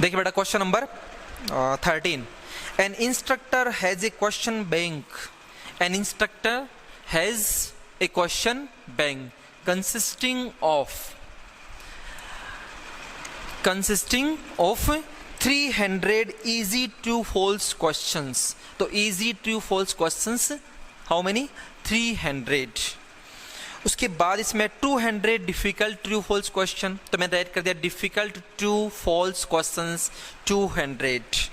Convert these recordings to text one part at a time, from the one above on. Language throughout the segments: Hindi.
देखिए बेटा question number 13, N instructor has a question bank, N instructor has a question bank consisting of 300 easy true false questions. तो easy true false questions how many? 300. उसके बाद इसमें 200 डिफिकल्ट ट्रू फॉल्स क्वेश्चन, तो मैंने राइट कर दिया डिफिकल्ट ट्रू फॉल्स क्वेश्चंस 200.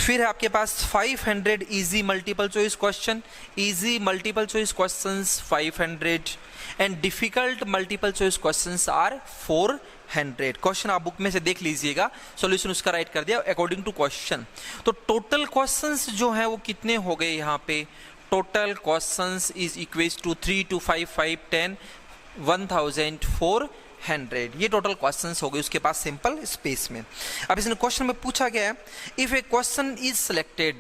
फिर आपके पास 500 easy multiple choice question, easy multiple choice questions 500 and difficult multiple choice questions are 400. Question आप बुक में से देख लीजिएगा, सॉल्यूशन उसका राइट कर दिया अकॉर्डिंग टू क्वेश्चन. तो टोटल क्वेश्चंस जो है वो कितने हो गए यहाँ पे? Total questions is equals to 3 2 5 5 10 1400. ये टोटल क्वेश्चंस हो गए उसके पास सिंपल स्पेस में. अब इसने क्वेश्चन में पूछा गया है if a question is selected,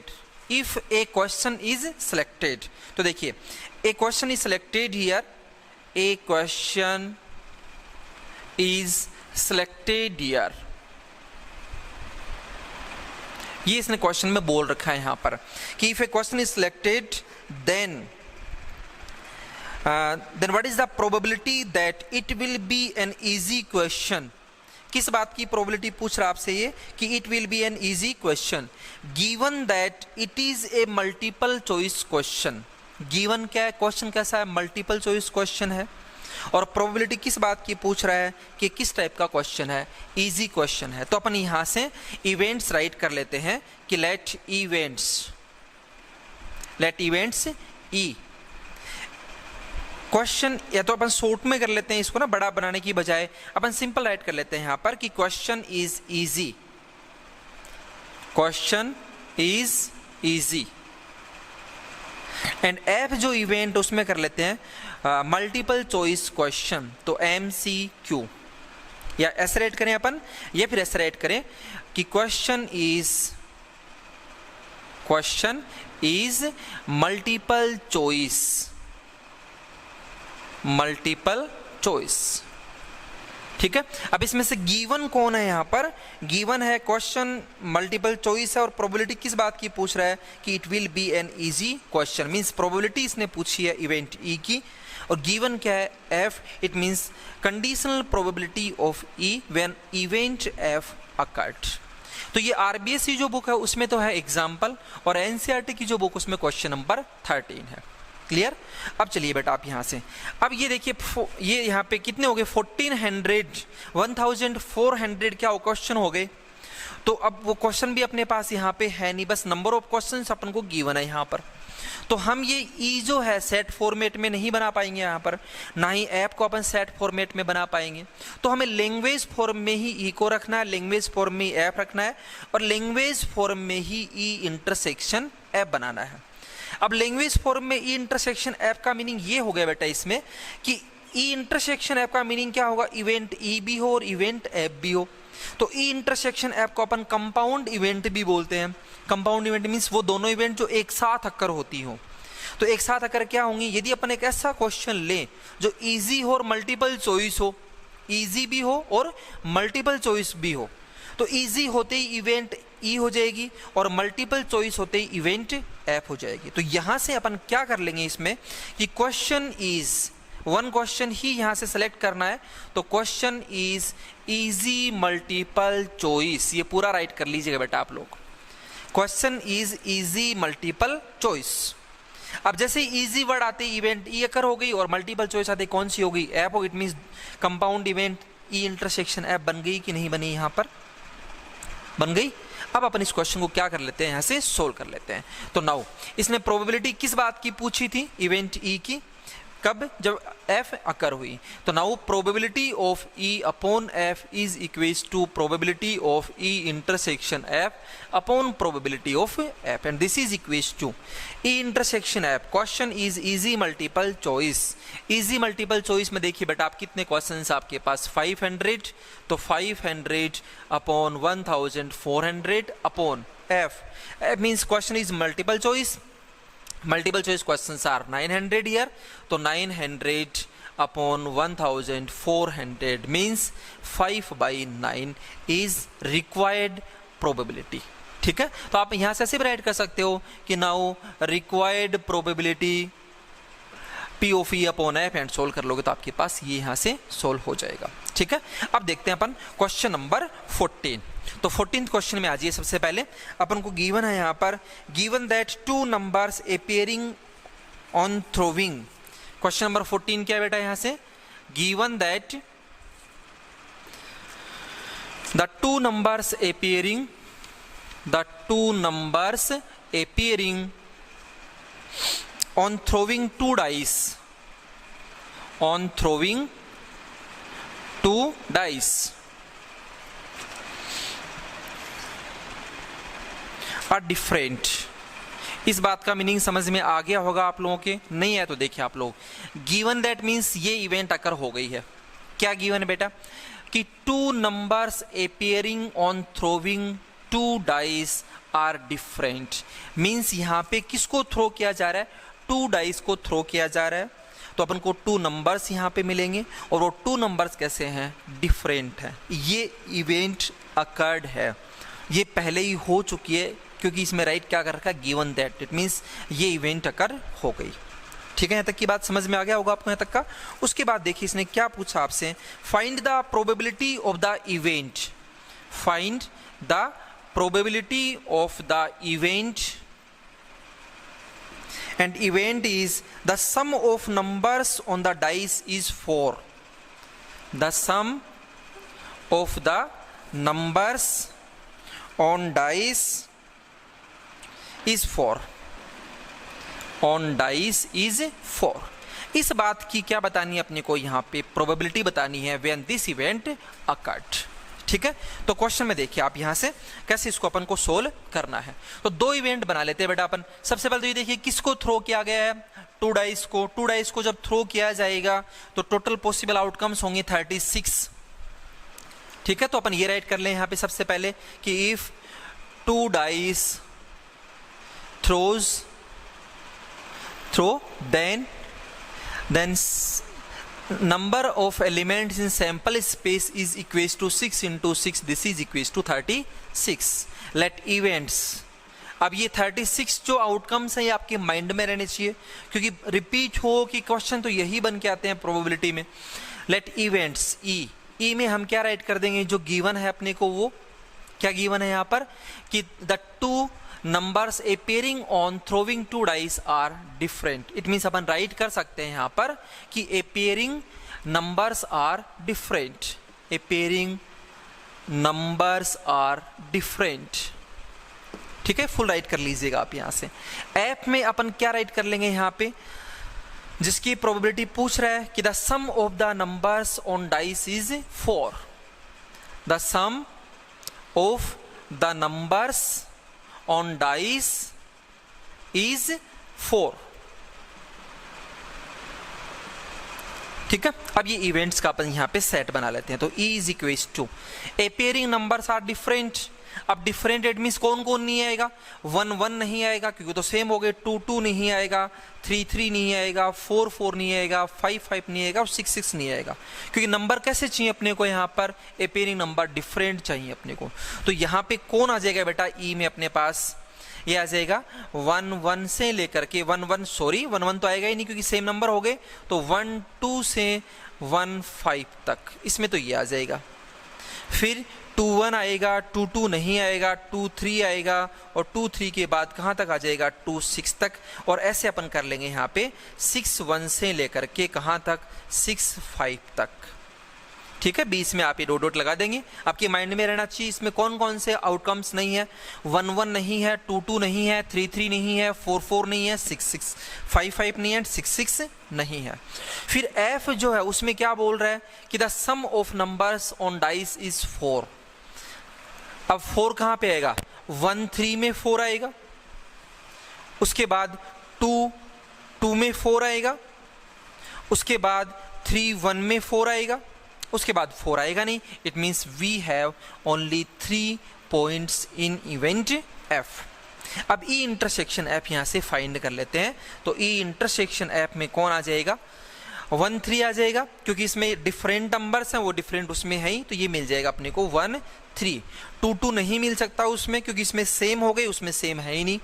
if a question is selected, तो देखिए a question is selected here, a question is selected here. ये इसने क्वेश्चन में बोल रखा है यहां पर कि if a question is selected then what is the probability that it will be an easy question. किस बात की प्रोबेबिलिटी पूछ रहा आपसे ये कि it will be an easy question given that it is a multiple choice question. given क्या है? क्वेश्चन कैसा है? मल्टीपल चॉइस क्वेश्चन है. और प्रोबेबिलिटी किस बात की पूछ रहा है कि किस टाइप का क्वेश्चन है? इजी क्वेश्चन है. तो अपन यहां से इवेंट्स राइट कर लेते हैं कि लेट इवेंट्स ई क्वेश्चन, या तो अपन शॉर्ट में कर लेते हैं इसको ना, बड़ा बनाने की बजाय अपन सिंपल राइट कर लेते हैं यहां पर कि question is easy, question is easy. And F जो इवेंट उसमें कर लेते हैं मल्टीपल चॉइस क्वेश्चन, तो MCQ, या ऐसे राइट करें अपन या फिर ऐसे राइट करें कि क्वेश्चन इज मल्टीपल चॉइस. ठीक है. अब इसमें से गिवन कौन है? यहां पर गिवन है क्वेश्चन मल्टीपल चॉइस है और प्रोबेबिलिटी किस बात की पूछ रहा है कि it will be an easy question. Means probability इसने पूछी है इवेंट ई की, और गिवन क्या है? F. It means conditional probability of E when event F occurred. तो ये आरबीएससी जो बुक है उसमें तो है एग्जाम्पल, और एनसीईआरटी की जो बुक उसमें क्वेश्चन नंबर 13 है. क्लियर. अब चलिए बेटा आप यहां से, अब ये देखिए ये यहाँ पे कितने हो गए? 1400 क्या हो क्वेश्चन हो गए. तो अब वो क्वेश्चन भी अपने पास यहाँ पे है नहीं, बस नंबर ऑफ क्वेश्चन अपन को गिवन है यहाँ पर. तो हम ये ई जो है सेट फॉर्मेट में नहीं बना पाएंगे यहाँ पर, ना ही ऐप को अपन सेट फॉर्मेट में बना पाएंगे. तो हमें लैंग्वेज फॉर्म में ही ई को रखना है, लैंग्वेज फॉर्म में ही ऐप रखना है, और लैंग्वेज फॉर्म में ही ई इंटरसेक्शन ऐप बनाना है. अब लैंग्वेज फॉर्म में ई इंटरसेक्शन ऐप का मीनिंग ये हो गया बेटा इसमें कि ई इंटरसेक्शन ऐप का मीनिंग क्या होगा? इवेंट ई भी हो और इवेंट ऐप भी हो. तो ई इंटरसेक्शन ऐप को अपन कंपाउंड इवेंट भी बोलते हैं. कंपाउंड इवेंट मींस वो दोनों इवेंट जो एक साथ अक्कर होती हो. तो एक साथ अक्कर क्या होंगी? यदि अपन एक ऐसा क्वेश्चन लें जो इजी हो और मल्टीपल चॉइस हो, इजी भी हो और मल्टीपल चॉइस भी हो, तो इजी होते ही इवेंट ई हो जाएगी और मल्टीपल चॉइस होते ही इवेंट ऐप हो जाएगी. तो यहां से अपन क्या कर लेंगे इसमें कि क्वेश्चन इज वन क्वेश्चन ही यहां से सेलेक्ट करना है. तो question is easy multiple choice, ये पूरा राइट कर लीजिएगा बेटा आप लोग. Question is easy multiple choice. अब जैसे इजी वर्ड आते ही इवेंट ई अकर हो गई और मल्टीपल चॉइस आते कौन सी हो गई? ऐप हो. It means compound event E intersection app बन गई कि नहीं बनी? यहां पर बन गई. अब अपन इस क्वेश्चन को क्या कर लेते हैं? यहां से सोल्व कर लेते हैं. तो नाउ इसने प्रोबेबिलिटी किस बात की पूछी थी? इवेंट ई की. कब? जब एफ अकर हुई. तो now probability of E upon F is equals to probability of E intersection F upon probability of F, and this is equals to E intersection F. Question is easy multiple choice. Easy multiple choice में देखिए बेटा आप कितने क्वेश्चंस आपके पास? 500. तो 500 upon 1400 upon F. F means question is multiple choice. Multiple choice questions are 900 here. तो 900 upon 1400 means 5/9 is required probability. ठीक है, तो आप यहां से ऐसे भी राइट कर सकते हो कि now required probability P of E upon F and solve कर लोगे तो आपके पास ये यहां से सोल्व हो जाएगा। ठीक है, अब देखते हैं अपन क्वेश्चन नंबर 14। तो 14th क्वेश्चन में आ जाइए। सबसे पहले अपन को गिवन है यहाँ पर, given that 2 numbers appearing on throwing. Question number 14 क्या है बेटा, यहां से given that the two numbers appearing on throwing two dice are different। इस बात का मीनिंग समझ में आ गया होगा आप लोगों के, नहीं है तो देखिए आप लोग, गिवन दैट मीन्स ये इवेंट अकर हो गई है। क्या गिवन है बेटा कि 2 numbers appearing on throwing 2 dice are different, means यहां पे किसको थ्रो किया जा रहा है, 2 डाइस को थ्रो किया जा रहा है। तो अपन को 2 नंबर्स यहां पे मिलेंगे और वो 2 नंबर्स कैसे हैं, डिफरेंट है। ये इवेंट अकर्ड है, ये पहले ही हो चुकी है, क्योंकि इसमें राइट क्या कर रखा है, गिवन दैट, इट मीन्स ये इवेंट अकर हो गई। ठीक है, यहाँ तक की बात समझ में आ गया होगा आपको यहाँ तक का। उसके बाद देखिए इसने क्या पूछा आपसे, find the probability of the event, find the probability of the event, and event is the sum of numbers on the dice is 4, the sum of the numbers on dice is 4, on dice is 4। इस बात की क्या बतानी है अपने को, यहाँ पे प्रोबेबिलिटी बतानी है when this event occurred। ठीक है, तो क्वेश्चन में देखिए आप यहां से कैसे इसको अपन को सोल्व करना है। तो 2 इवेंट बना लेते हैं बेटा अपन। सबसे पहले तो ये देखिए किसको थ्रो किया गया है, 2 डाइस को। 2 डाइस को जब थ्रो किया जाएगा तो टोटल पॉसिबल आउटकम्स होंगे 36। ठीक है, तो अपन ये राइट कर लें यहां पे सबसे पहले कि if 2 dice throw then number of elements in sample space is equals to 6 into 6, this is equals to 36। let events, अब ये 36 जो आउटकम्स हैं ये आपके माइंड में रहने चाहिए, क्योंकि रिपीट हो कि क्वेश्चन तो यही बन के आते हैं प्रोबेबिलिटी में। लेट इवेंट्स ई में हम क्या राइट कर देंगे, जो गिवन है अपने को वो क्या गिवन है यहाँ पर कि the 2 numbers appearing on throwing 2 dice are different। It means upon right कर सकते हैं यहाँ पर कि appearing numbers are different, appearing numbers are different। ठीक है, फुल राइट कर लीजिएगा आप यहां से। ऐप में अपन क्या राइट कर लेंगे यहाँ पे, जिसकी प्रोबेबिलिटी पूछ रहा है कि the sum of the numbers on dice is 4, the sum of the numbers on dice is 4। ठीक है, अब ये इवेंट्स का अपन यहां पे सेट बना लेते हैं। तो E is equals to appearing numbers are different। अब डिफरेंट इट मीन्स कौन कौन नहीं आएगा, 1 1 नहीं आएगा क्योंकि तो सेम हो गए, 2 2 नहीं आएगा, 3 3 नहीं आएगा, 4 4 नहीं आएगा, 5 5 नहीं आएगा और 6 6 नहीं आएगा। क्योंकि नंबर कैसे चाहिए अपने को, यहाँ पर अपीयरिंग नंबर डिफरेंट चाहिए अपने को। तो यहाँ पे कौन आ जाएगा बेटा, ई में अपने पास ये आ जाएगा 1 1 से लेकर के 1 1 तो आएगा ही नहीं क्योंकि सेम नंबर हो गए, तो 1 2 से 1 5 तक, इसमें तो ये आ जाएगा। फिर 2 1 आएगा, 2 2 नहीं आएगा, 2 3 आएगा और 2 3 के बाद कहाँ तक आ जाएगा, 2 6 तक। और ऐसे अपन कर लेंगे यहाँ पे 6 1 से लेकर के कहाँ तक, 6 5 तक। ठीक है, बीच में आप ये डॉट डॉट लगा देंगे, आपके माइंड में रहना चाहिए इसमें कौन कौन से आउटकम्स नहीं है, 1 1 नहीं है, 2 2 नहीं है, 3 3 नहीं है, 4 4 नहीं है, 6 6 5 5 नहीं है, 6 6 नहीं है। फिर F जो है उसमें क्या बोल रहा है कि the sum of numbers on dice is 4। अब 4 कहाँ पे आएगा, 1 3 में 4 आएगा, उसके बाद 2 2 में 4 आएगा, उसके बाद 3 1 में 4 आएगा, उसके बाद 4 आएगा नहीं। It means we have only 3 points in event F। अब ई इंटरसेक्शन F यहां से फाइंड कर लेते हैं। तो ई इंटरसेक्शन F में कौन आ जाएगा, 1 3 आ जाएगा, क्योंकि इसमें डिफरेंट नंबर्स हैं, वो डिफरेंट उसमें है ही, तो ये मिल जाएगा अपने को 1 3। 2 2 नहीं मिल सकता उसमें, क्योंकि इसमें सेम हो गई, उसमें सेम है ही नहीं।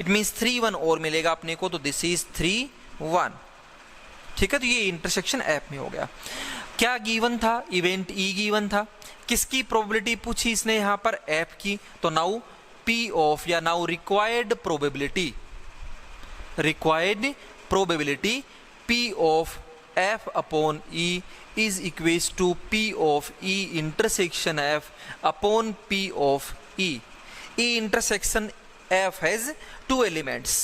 इट मीन्स 3 1 और मिलेगा अपने को, तो दिस इज 3 1। ठीक है, तो ये इंटरसेक्शन ऐप में हो गया। क्या गिवन था? इवेंट ई गिवन था। किसकी प्रोबेबिलिटी पूछी इसने यहाँ पर? ऐप की। तो नाउ पी ऑफ या now required probability P of F upon E is equals to P of E intersection F upon P of E. E intersection F has 2 elements.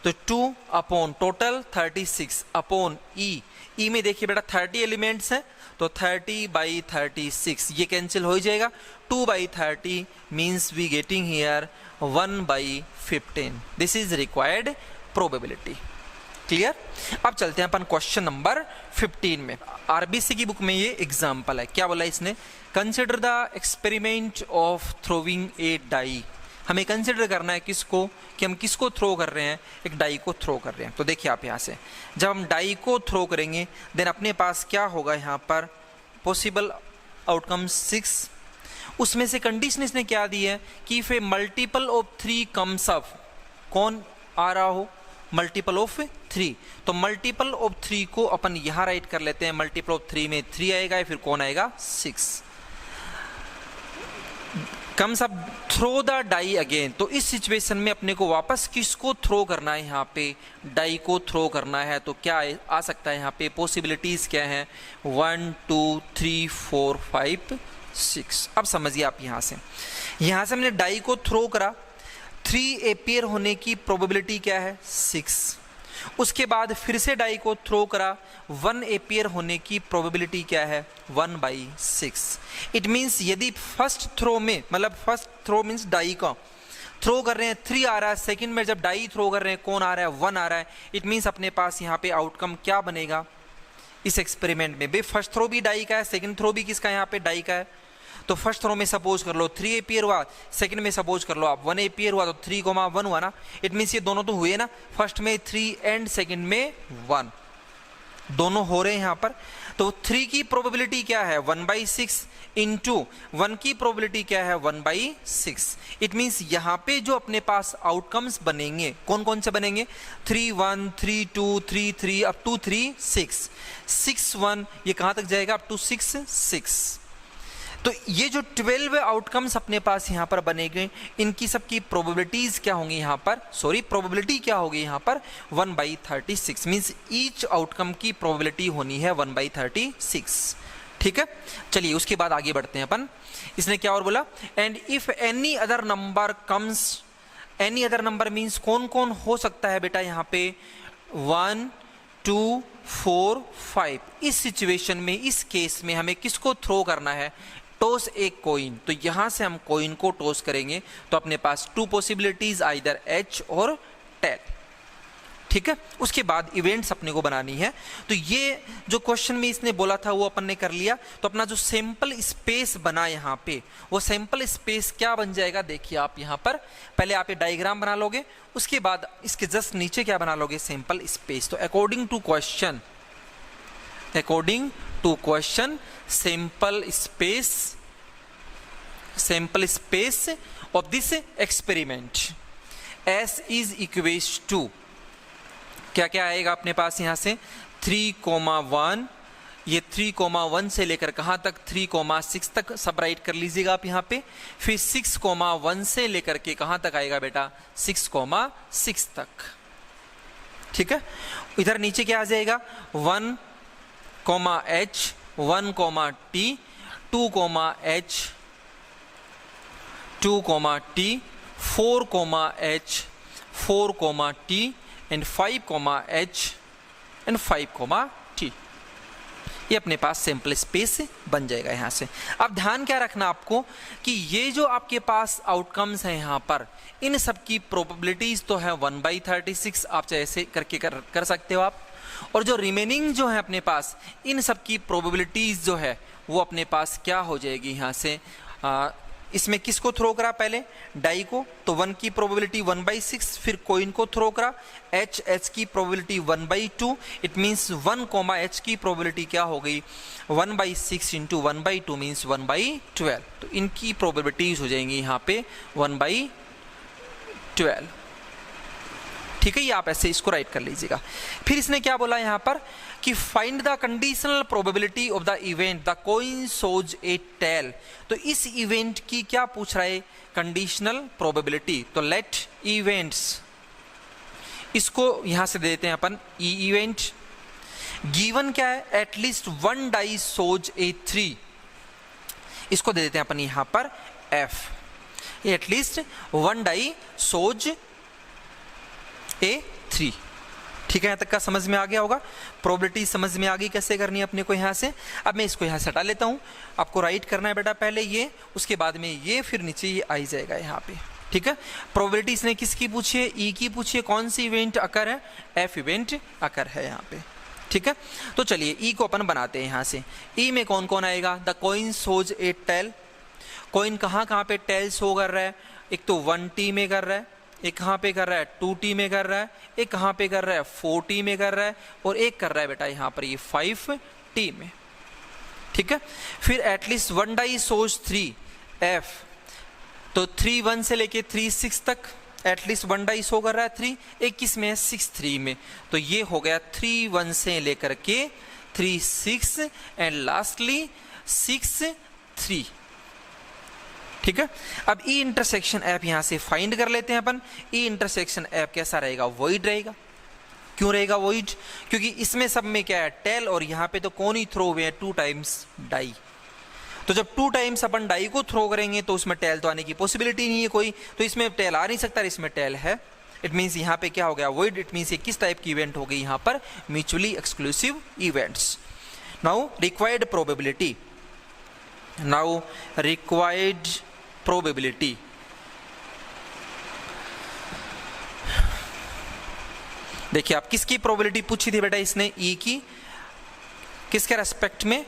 तो 2 upon total 36 upon E. E में देखिए बेटा 30 एलिमेंट्स हैं, तो 30 by 36 ये कैंसिल हो जाएगा। 2 by 30 means we getting here 1 by 15. This is required probability. Clear? अब चलते हैं अपन क्वेश्चन नंबर 15 में। आरबीसी की बुक में ये एग्जाम्पल है। क्या बोला इसने? Consider the experiment of throwing a die. हमें कंसिडर करना है किसको, कि हम किसको थ्रो कर रहे हैं? एक डाई को थ्रो कर रहे हैं। तो देखिए आप यहाँ से जब हम डाई को थ्रो करेंगे देन अपने पास क्या होगा यहाँ पर? Possible outcome 6। उसमें से कंडीशन इसने क्या दी है कि if A multiple of 3 comes up, कौन आ रहा हो? Multiple of 3। तो मल्टीपल ऑफ 3 को अपन यहां राइट कर लेते हैं। मल्टीपल ऑफ 3 में 3 आएगा, फिर कौन आएगा? 6। Comes up, throw the die again. तो इस सिचुएशन में अपने को वापस किसको थ्रो करना है? यहाँ पे डाई को थ्रो करना है। तो क्या आ सकता है यहाँ पे? पॉसिबिलिटीज क्या है? 1 2 3 4 5 6। अब समझिए आप यहाँ से हमने डाई को थ्रो करा, 3 अपियर होने की प्रोबेबिलिटी क्या है? 6। उसके बाद फिर से डाई को थ्रो करा, 1 अपियर होने की प्रोबेबिलिटी क्या है? 1 by 6। इट मीन्स यदि फर्स्ट थ्रो में, मतलब फर्स्ट थ्रो मीन्स डाई का थ्रो कर रहे हैं 3 आ रहा है, सेकंड में जब डाई थ्रो कर रहे हैं कौन आ रहा है? 1 आ रहा है। इट मीन्स अपने पास यहाँ पे आउटकम क्या बनेगा इस एक्सपेरिमेंट में? भाई फर्स्ट थ्रो भी डाई का है, सेकंड थ्रो भी किसका यहाँ पे? डाई का है। तो फर्स्ट थ्रो में सपोज कर लो 3 अपियर हुआ, सेकंड में सपोज कर लो आप 1 अपियर हुआ, तो 3, 1 हुआ ना। इट मीन्स ये दोनों तो हुए ना, फर्स्ट में 3 एंड सेकंड में 1, दोनों हो रहे हैं यहाँ पर। तो 3 की प्रोबेबिलिटी क्या है? 1 by 6 इंटू 1 की प्रोबेबिलिटी क्या है? 1 by 6। इट मीन्स यहाँ पे जो अपने पास आउटकम्स बनेंगे कौन कौन से बनेंगे? 3 1 3 2 3 3 अप टू 3 6 6 1, ये कहाँ तक जाएगा? Up to 6 6। तो ये जो 12 आउटकम्स अपने पास यहाँ पर बनेंगे, इनकी सबकी प्रोबेबिलिटीज क्या होंगी यहाँ पर? प्रोबेबिलिटी क्या होगी यहाँ पर? 1 by 36। मीन्स ईच आउटकम की प्रोबेबिलिटी होनी है 1 by 36। ठीक है, चलिए उसके बाद आगे बढ़ते हैं अपन। इसने क्या और बोला? And if any other number comes, any other number means कौन कौन हो सकता है बेटा यहाँ पे? 1 2 4 5। इस सिचुएशन में, इस केस में हमें किसको थ्रो करना है? टॉस एक कॉइन। तो यहां से हम कॉइन को टॉस करेंगे तो अपने पास 2 पॉसिबिलिटीज, आइदर एच और टेल। ठीक है, उसके बाद इवेंट्स अपने को बनानी है। तो ये जो क्वेश्चन में इसने बोला था वो अपन ने कर लिया। तो अपना जो सैंपल स्पेस बना यहाँ पे, वो सैंपल स्पेस क्या बन जाएगा? देखिए आप यहाँ पर पहले आप ये डायग्राम बना लोगे, उसके बाद इसके जस्ट नीचे क्या बना लोगे? Sample space. तो according to question sample space of this experiment S is equals to क्या क्या आएगा अपने पास यहाँ से? 3,1, ये 3,1 से लेकर कहाँ तक? 3,6 तक सब राइट कर लीजिएगा आप यहाँ पे। फिर 6,1 से लेकर के कहाँ तक आएगा बेटा? 6,6 तक। ठीक है, इधर नीचे क्या आ जाएगा? 1, H, 1, T, 2, H, 2, T, 4, H, 4, T and 5, H and 5, T। ये अपने पास सैंपल स्पेस बन जाएगा यहाँ से। अब ध्यान क्या रखना आपको कि ये जो आपके पास आउटकम्स हैं यहाँ पर, इन सब की प्रोबेबिलिटीज तो है 1 by 36। आप चाहे ऐसे करके कर सकते हो आप। और जो रिमेनिंग जो है अपने पास, इन सब की प्रोबेबिलिटीज जो है वो अपने पास क्या हो जाएगी यहाँ से? इसमें किसको थ्रो करा पहले, डाई को, तो 1 की प्रोबेबिलिटी 1/6, फिर कॉइन को थ्रो करा, H की प्रोबेबिलिटी 1/2, इट मींस 1, H की प्रोबेबिलिटी क्या हो गई 1/6 इंटू 1/2 मीन्स 1/12, तो इनकी प्रोबेबिलिटीज हो जाएंगी यहाँ पे 1/12। ठीक है, ये आप ऐसे इसको राइट कर लीजिएगा। फिर इसने क्या बोला यहाँ पर कि find the conditional probability of the event the coin shows a tail, तो इस इवेंट की क्या पूछ रहा है, कंडीशनल प्रोबेबिलिटी। तो लेट इवेंट्स, इसको यहां से दे देते हैं अपन ई इवेंट, गिवन क्या है, एटलीस्ट 1 डाई शोज ए 3, इसको दे देते हैं अपन यहां पर F, at least 1 die shows a 3। ठीक है, यहां तक का समझ में आ गया होगा, प्रोबेबिलिटी समझ में आ गई कैसे करनी है अपने को यहां से। अब मैं इसको यहां से हटा लेता हूं, आपको राइट करना है बेटा पहले ये, उसके बाद में ये, फिर नीचे ये आ जाएगा यहाँ पे। ठीक है, प्रोबेबिलिटी इसने किसकी पूछी है, ई की पूछी है, कौन सी इवेंट अकर है, एफ इवेंट अकर है यहाँ पे। ठीक है, तो चलिए ई को अपन बनाते हैं यहाँ से। ई में कौन कौन आएगा, the coin shows a tail, coin कहाँ पे टेल शो कर रहा है, एक तो 1T में कर रहा है, एक कहाँ पे कर रहा है 2T में कर रहा है, एक कहाँ पे कर रहा है 4T में कर रहा है, और एक कर रहा है बेटा यहाँ पर ये 5T में। ठीक है, फिर एटलीस्ट 1 डाई शोज 3 F, तो 3 1 से लेके 3 6 तक एटलीस्ट 1 डाई शो कर रहा है 3, एक किस में है 6 3 में, तो ये हो गया 3 1 से लेकर के 3 6 एंड लास्टली 6 3। ठीक है, अब ई इंटरसेक्शन ऐप यहां से फाइंड कर लेते हैं अपन। ई इंटरसेक्शन ऐप कैसा रहेगा, वॉइड रहेगा। क्यों रहेगा वॉइड, क्योंकि इसमें सब में क्या है टेल, और यहाँ पे तो कौन ही थ्रो हुए हैं 2 टाइम्स डाई, तो जब 2 टाइम्स अपन डाई को थ्रो करेंगे तो उसमें टेल तो आने की पॉसिबिलिटी नहीं है कोई, तो इसमें टेल आ नहीं सकता, इसमें टेल है, इट मीन्स यहाँ पे क्या हो गया वॉइड, इट मीन्स ये किस टाइप की इवेंट हो गई यहाँ पर, mutually exclusive events. Now required probability, now required probability, देखिए आप किसकी प्रोबेबिलिटी पूछी थी बेटा इसने, ई की, किसके रेस्पेक्ट में,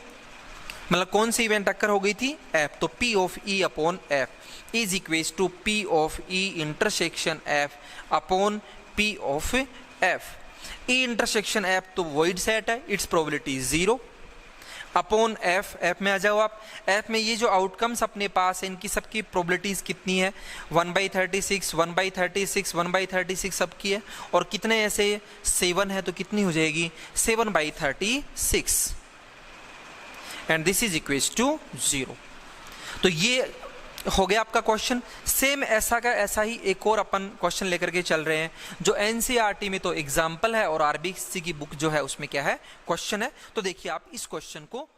मतलब कौन सी इवेंट अक्कर हो गई थी, एफ, तो P of E upon F is equals to P of E intersection F upon P of F. E intersection F तो वॉइड सेट है, its probability 0 upon F, F में आ जाओ आप, एफ में ये जो आउटकम्स अपने पास है इनकी सबकी प्रोबेबिलिटीज कितनी है, 1/36 1/36 1/36 सबकी है, और कितने ऐसे 7 है तो कितनी हो जाएगी 7/36, and this is equal to 0। तो ये हो गया आपका क्वेश्चन। सेम ऐसा का ऐसा ही एक और अपन क्वेश्चन लेकर के चल रहे हैं जो एनसीईआरटी में तो एग्जाम्पल है और आरबीसी की बुक जो है उसमें क्या है क्वेश्चन है। तो देखिए आप इस क्वेश्चन को